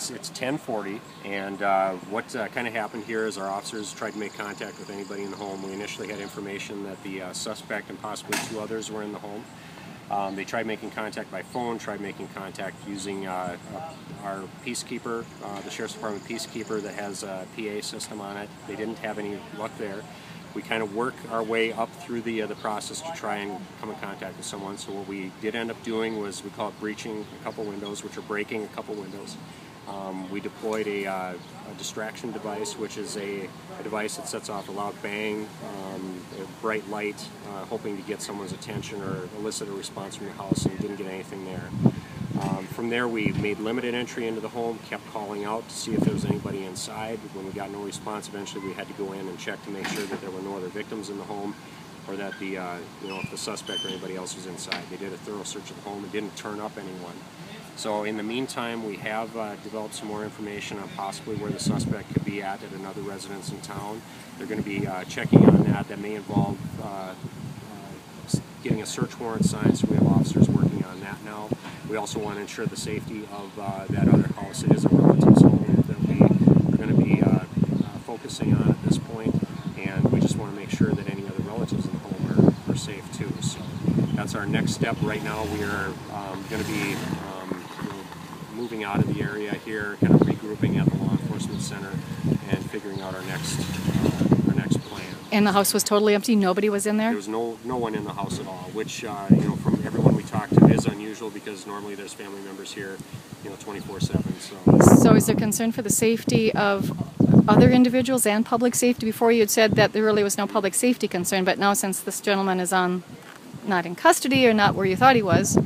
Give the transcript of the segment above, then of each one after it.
It's 10:40, and what kind of happened here is our officers tried to make contact with anybody in the home. We initially had information that the suspect and possibly two others were in the home. They tried making contact by phone, tried making contact using our peacekeeper, the Sheriff's Department peacekeeper that has a PA system on it. They didn't have any luck there. We kind of work our way up through the process to try and come in contact with someone. So what we did end up doing was, we call it breaching a couple windows, which are breaking a couple windows. We deployed a distraction device, which is a device that sets off a loud bang, a bright light, hoping to get someone's attention or elicit a response from the house, and we didn't get anything there. From there, we made limited entry into the home, kept calling out to see if there was anybody inside. When we got no response, eventually we had to go in and check to make sure that there were no other victims in the home, or that if the suspect or anybody else was inside. They did a thorough search of the home and didn't turn up anyone. So in the meantime, we have developed some more information on possibly where the suspect could be at another residence in town. They're going to be checking on that. That may involve getting a search warrant signed, so we have officers working on that now. We also want to ensure the safety of that other house. It is a relative's home that we are going to be focusing on at this point, and we just want to make sure that any other relatives in the home are safe too. So that's our next step. Right now we are going to be moving out of the area here, kind of regrouping at the law enforcement center and figuring out our next plan. And the house was totally empty? Nobody was in there? There was no one in the house at all, which from everyone we talked to is unusual, because normally there's family members here 24/7. So is there concern for the safety of other individuals and public safety? Before you had said that there really was no public safety concern, but now since this gentleman is not in custody or not where you thought he was,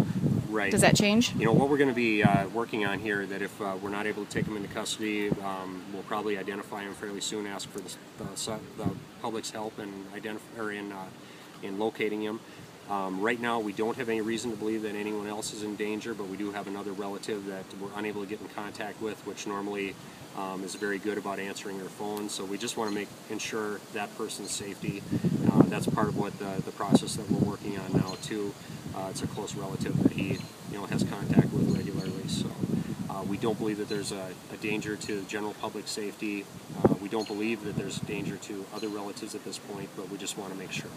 right, does that change? What we're going to be working on here, that if we're not able to take him into custody, we'll probably identify him fairly soon, ask for the public's help in locating him. Right now, we don't have any reason to believe that anyone else is in danger, but we do have another relative that we're unable to get in contact with, which normally is very good about answering their phone. So we just want to ensure that person's safety. That's part of what the process that we're working on now too. It's a close relative that he has contact with regularly. So we don't believe that there's a danger to general public safety. We don't believe that there's danger to other relatives at this point, but we just want to make sure.